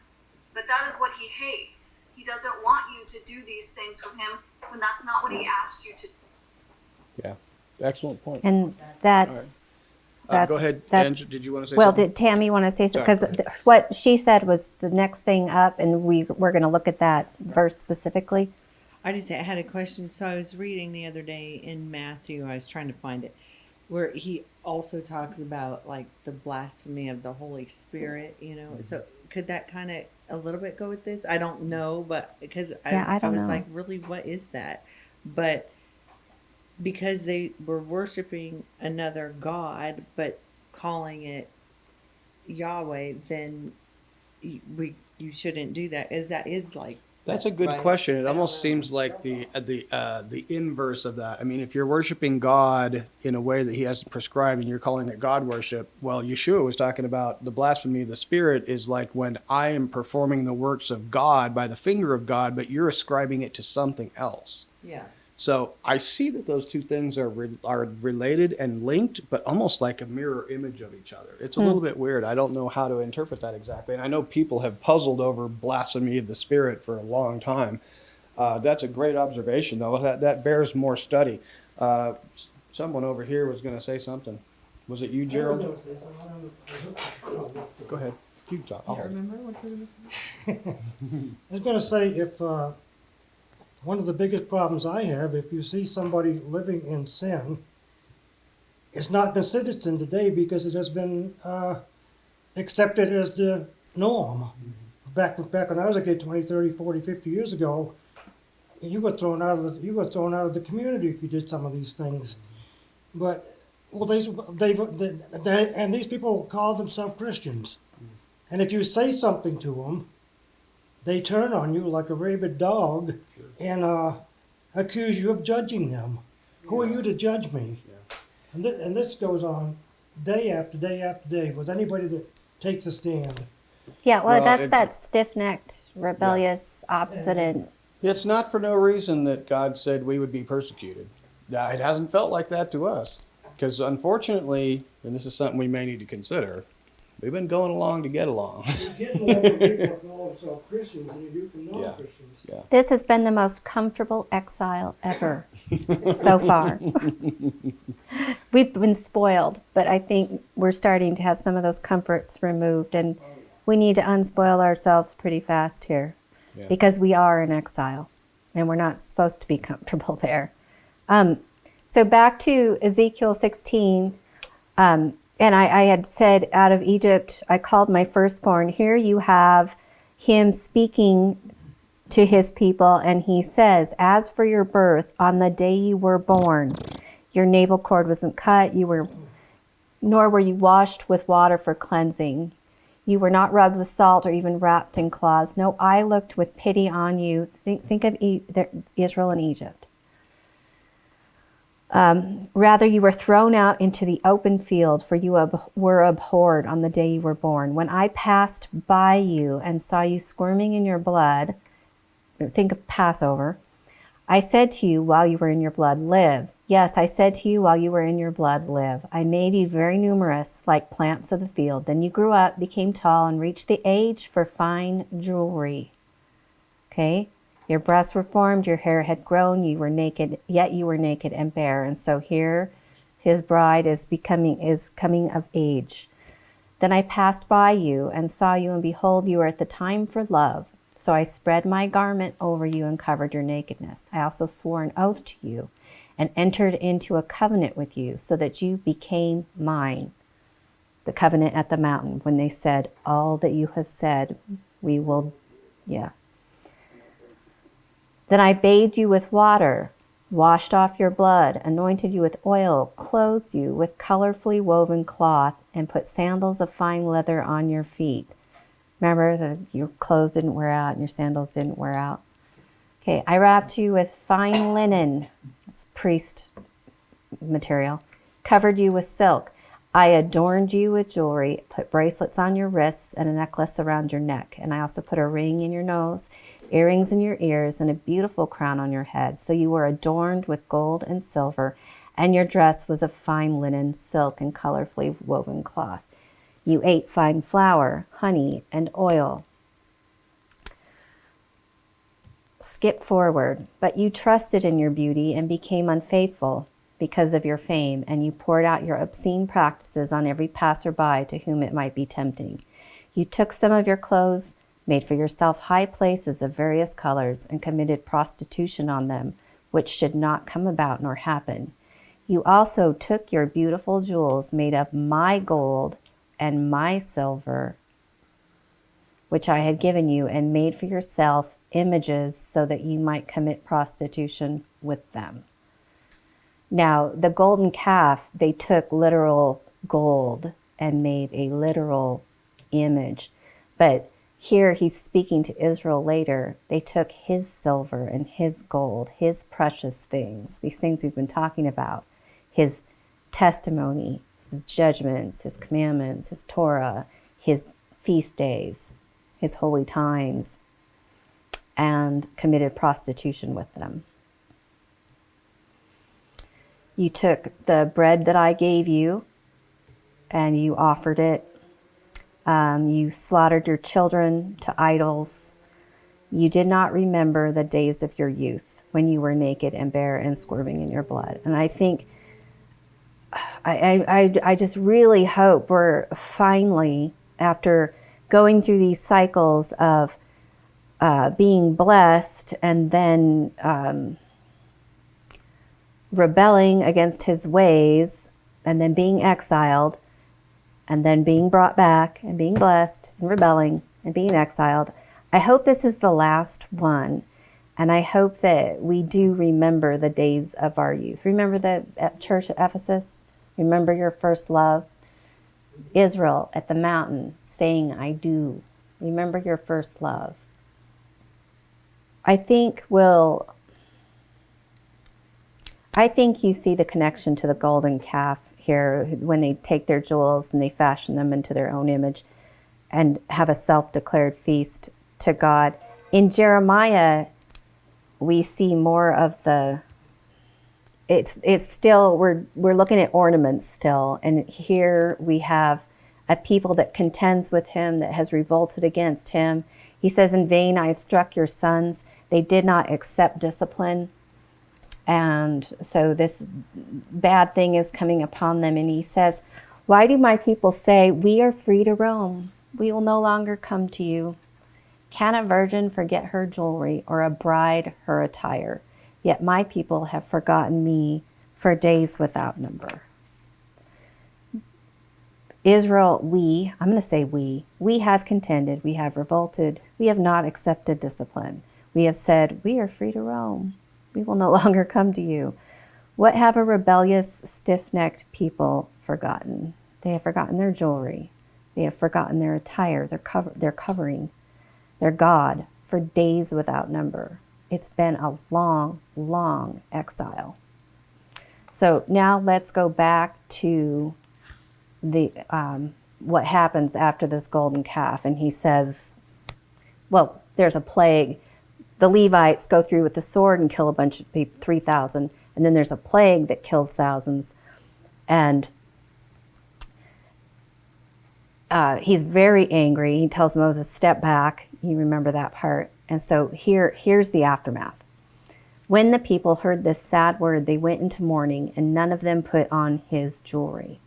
But that is what he hates. He doesn't want you to do these things for him when that's not what he asked you to do. Yeah, excellent point. And that's Go ahead, Angie. Did you want to say well, something? did Tammy want to say something? Sorry, Because what she said was the next thing up, and we're going to look at that verse specifically. I just had a question. So I was reading the other day in Matthew, I was trying to find it, where he also talks about like the blasphemy of the Holy Spirit, So could that kind of a little bit go with this? I don't know, but because I don't was know. like, really, what is that? But because they were worshiping another God, but calling it Yahweh, then you shouldn't do that. That is like. That's a good right? question. It almost seems like the inverse of that. I mean, if you're worshiping God in a way that he hasn't prescribed and you're calling it God worship, well, Yeshua was talking about the blasphemy of the Spirit is like when I am performing the works of God by the finger of God, but you're ascribing it to something else. Yeah. So I see that those two things are related and linked, but almost like a mirror image of each other. It's a little bit weird. I don't know how to interpret that exactly. And I know people have puzzled over blasphemy of the Spirit for a long time. That's a great observation, though. That bears more study. Someone over here was going to say something. Was it you, Gerald? Go ahead. You talk. I'll hold it. Remember what you were saying? I was going to say, if one of the biggest problems I have, if you see somebody living in sin, it's not considered sin today because it has been accepted as the norm. Back when I was a kid, 20, 30, 40, 50 years ago, you were thrown out of the community if you did some of these things. But and these people call themselves Christians, and if you say something to them, they turn on you like a rabid dog and accuse you of judging them. Who are you to judge me? And this goes on day after day after day with anybody that takes a stand. Yeah, well, Well, that stiff-necked, rebellious, obstinate. It's not for no reason that God said we would be persecuted. It hasn't felt like that to us. Because unfortunately, and this is something we may need to consider, we've been going along to get along. You get more when people call themselves Christians than you do from non-Christians. Yeah. This has been the most comfortable exile ever so far. We've been spoiled, but I think we're starting to have some of those comforts removed, and we need to unspoil ourselves pretty fast here because we are in exile, and we're not supposed to be comfortable there. So back to Ezekiel 16, and I had said, out of Egypt, I called my firstborn. Here you have him speaking to his people, and he says, as for your birth, on the day you were born, your navel cord wasn't cut, nor were you washed with water for cleansing. You were not rubbed with salt or even wrapped in cloths. No, I looked with pity on you. Think of Israel and Egypt. Rather, you were thrown out into the open field, for you were abhorred on the day you were born. When I passed by you and saw you squirming in your blood, think of Passover, I said to you while you were in your blood, live. Yes, I said to you while you were in your blood, live. I made you very numerous, like plants of the field. Then you grew up, became tall, and reached the age for fine jewelry. Okay? Your breasts were formed, your hair had grown, you were naked, yet you were naked and bare. And so here his bride is coming of age. Then I passed by you and saw you, and behold, you were at the time for love. So I spread my garment over you and covered your nakedness. I also swore an oath to you and entered into a covenant with you so that you became mine. The covenant at the mountain, when they said, all that you have said, we will, Then I bathed you with water, washed off your blood, anointed you with oil, clothed you with colorfully woven cloth, and put sandals of fine leather on your feet. Remember that your clothes didn't wear out and your sandals didn't wear out. Okay, I wrapped you with fine linen, it's priest material, covered you with silk. I adorned you with jewelry, put bracelets on your wrists and a necklace around your neck. And I also put a ring in your nose, earrings in your ears, and a beautiful crown on your head. So you were adorned with gold and silver, and your dress was of fine linen, silk, and colorfully woven cloth. You ate fine flour, honey, and oil. Skip forward. But you trusted in your beauty and became unfaithful because of your fame, and you poured out your obscene practices on every passerby to whom it might be tempting. You took some of your clothes, made for yourself high places of various colors, and committed prostitution on them, which should not come about nor happen. You also took your beautiful jewels made of my gold and my silver, which I had given you, and made for yourself images so that you might commit prostitution with them. Now, the golden calf, they took literal gold and made a literal image. But here he's speaking to Israel later. They took his silver and his gold, his precious things, these things we've been talking about, his testimony, his judgments, his commandments, his Torah, his feast days, his holy times, and committed prostitution with them. You took the bread that I gave you and you offered it. You slaughtered your children to idols. You did not remember the days of your youth when you were naked and bare and squirming in your blood. And I think, I just really hope we're finally, after going through these cycles of being blessed and then rebelling against his ways, and then being exiled, and then being brought back, and being blessed, and rebelling, and being exiled. I hope this is the last one, and I hope that we do remember the days of our youth. Remember the church at Ephesus? Remember your first love? Israel at the mountain saying, I do. Remember your first love. I think you see the connection to the golden calf here when they take their jewels and they fashion them into their own image and have a self-declared feast to God. In Jeremiah, we see more of the, it's still, we're looking at ornaments still. And here we have a people that contends with him, that has revolted against him. He says, in vain I have struck your sons. They did not accept discipline. And so this bad thing is coming upon them. And he says, why do my people say, we are free to roam? We will no longer come to you. Can a virgin forget her jewelry, or a bride her attire? Yet my people have forgotten me for days without number. Israel, I'm going to say we have contended, we have revolted, we have not accepted discipline. We have said, we are free to roam. We will no longer come to you. What have a rebellious, stiff-necked people forgotten? They have forgotten their jewelry. They have forgotten their attire, their covering, their God, for days without number. It's been a long, long exile. So now let's go back to the what happens after this golden calf. And he says, well, there's a plague. The Levites go through with the sword and kill a bunch of people, 3,000. And then there's a plague that kills thousands. And he's very angry. He tells Moses, step back. You remember that part. And so here's the aftermath. When the people heard this sad word, they went into mourning, and none of them put on his jewelry.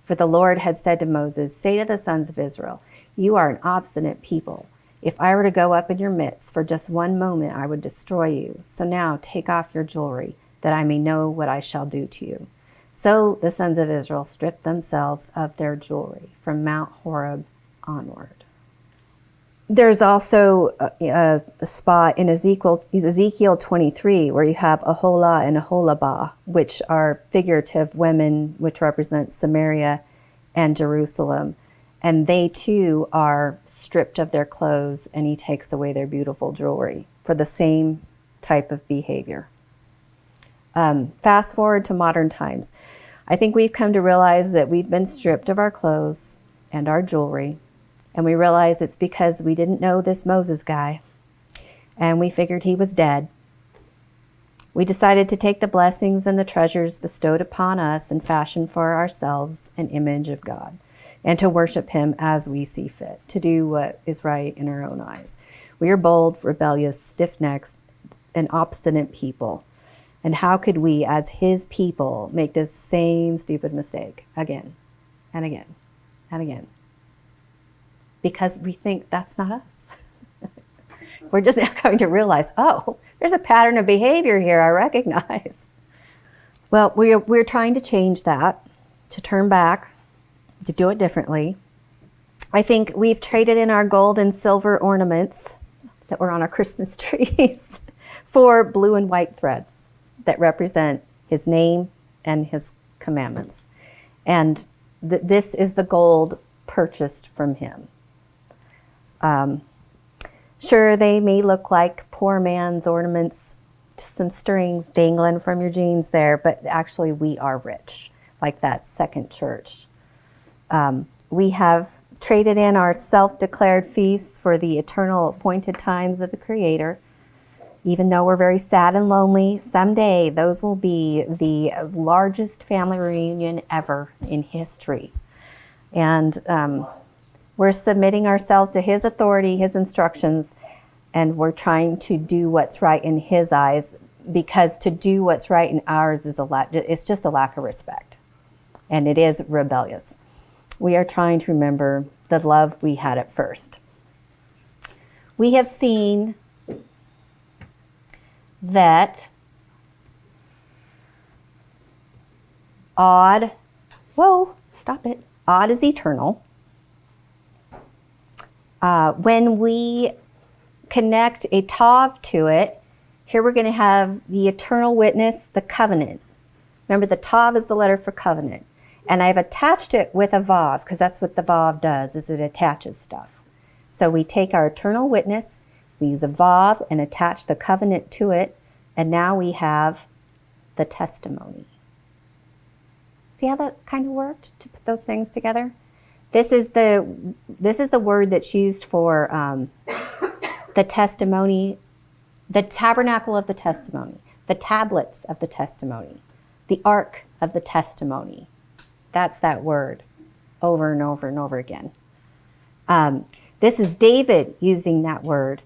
For the Lord had said to Moses, say to the sons of Israel, you are an obstinate people. If I were to go up in your midst for just one moment, I would destroy you. So now take off your jewelry, that I may know what I shall do to you. So the sons of Israel stripped themselves of their jewelry from Mount Horeb onward. There's also a spot in Ezekiel 23 where you have Aholah and Aholabah, which are figurative women which represent Samaria and Jerusalem. And they too are stripped of their clothes, and he takes away their beautiful jewelry for the same type of behavior. Fast forward to modern times. I think we've come to realize that we've been stripped of our clothes and our jewelry. And we realize it's because we didn't know this Moses guy, and we figured he was dead. We decided to take the blessings and the treasures bestowed upon us and fashion for ourselves an image of God, and to worship him as we see fit, to do what is right in our own eyes. We are bold, rebellious, stiff-necked, and obstinate people. And how could we, as his people, make this same stupid mistake again and again and again? Because we think that's not us. We're just now coming to realize, oh, there's a pattern of behavior here I recognize. Well, we're trying to change that, to turn back, to do it differently. I think we've traded in our gold and silver ornaments that were on our Christmas trees for blue and white threads that represent his name and his commandments. And this is the gold purchased from him. Sure, they may look like poor man's ornaments, just some strings dangling from your jeans there, but actually we are rich, like that second church. We have traded in our self-declared feasts for the eternal appointed times of the Creator. Even though we're very sad and lonely, someday those will be the largest family reunion ever in history. And we're submitting ourselves to his authority, his instructions, and we're trying to do what's right in his eyes, because to do what's right in ours is it's just a lack of respect, and it is rebellious. We are trying to remember the love we had at first. We have seen that odd is eternal. When we connect a tav to it, here we're going to have the eternal witness, the covenant. Remember, the tav is the letter for covenant. And I've attached it with a vav, because that's what the vav does, is it attaches stuff. So we take our eternal witness, we use a vav and attach the covenant to it, and now we have the testimony. See how that kind of worked, to put those things together? This is the word that's used for the testimony, the tabernacle of the testimony, the tablets of the testimony, the ark of the testimony. That's that word over and over and over again. This is David using that word.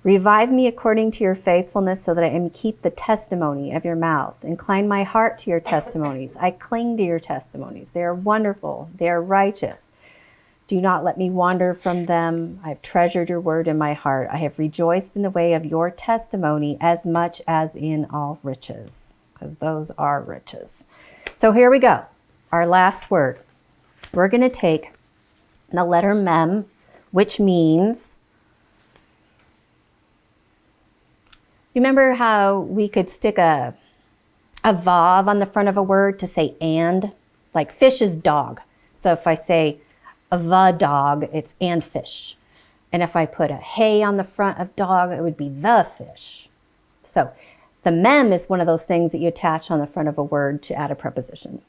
Revive me according to your faithfulness, so that I may keep the testimony of your mouth. Incline my heart to your testimonies. I cling to your testimonies. They are wonderful. They are righteous. Do not let me wander from them. I have treasured your word in my heart. I have rejoiced in the way of your testimony as much as in all riches, because those are riches. So here we go. Our last word. We're going to take the letter mem, which means, remember how we could stick a vav on the front of a word to say and? Like fish is dog. So if I say the dog, it's and fish. And if I put a hey on the front of dog, it would be the fish. So The mem is one of those things that you attach on the front of a word to add a preposition.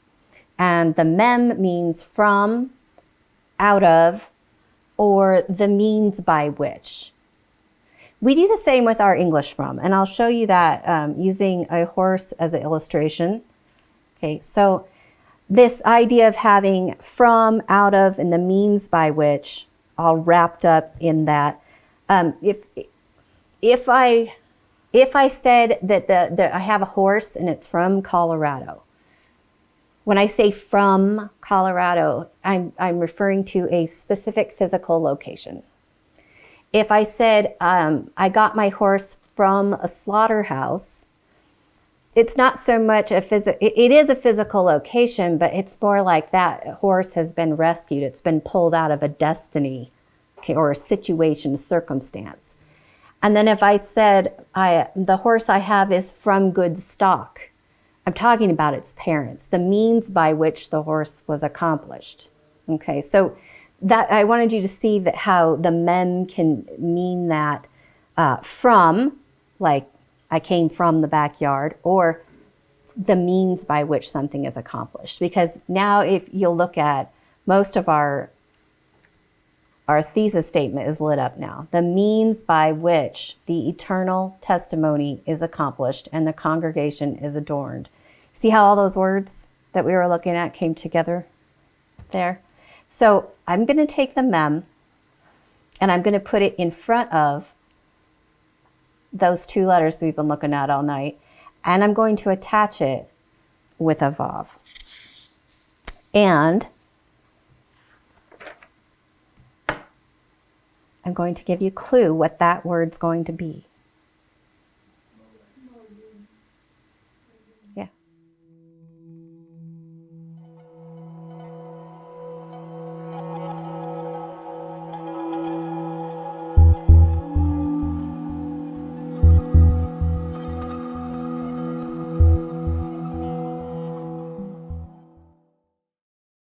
And the mem means from, out of, or the means by which. We do the same with our English from, and I'll show you that using a horse as an illustration. Okay, so this idea of having from, out of, and the means by which, all wrapped up in that. If I said that I have a horse and it's from Colorado, when I say from Colorado, I'm referring to a specific physical location. If I said I got my horse from a slaughterhouse, it's not so much it is a physical location, but it's more like that horse has been rescued. It's been pulled out of a destiny, okay, or a situation, circumstance. And then if I said the horse I have is from good stock, I'm talking about its parents, the means by which the horse was accomplished. Okay, so that I wanted you to see that how the mem can mean that from, like I came from the backyard, or the means by which something is accomplished. Because now if you'll look at most of our thesis statement is lit up now. The means by which the eternal testimony is accomplished and the congregation is adorned. See how all those words that we were looking at came together there? So I'm going to take the mem and I'm going to put it in front of those two letters we've been looking at all night, and I'm going to attach it with a vav. And I'm going to give you a clue what that word's going to be.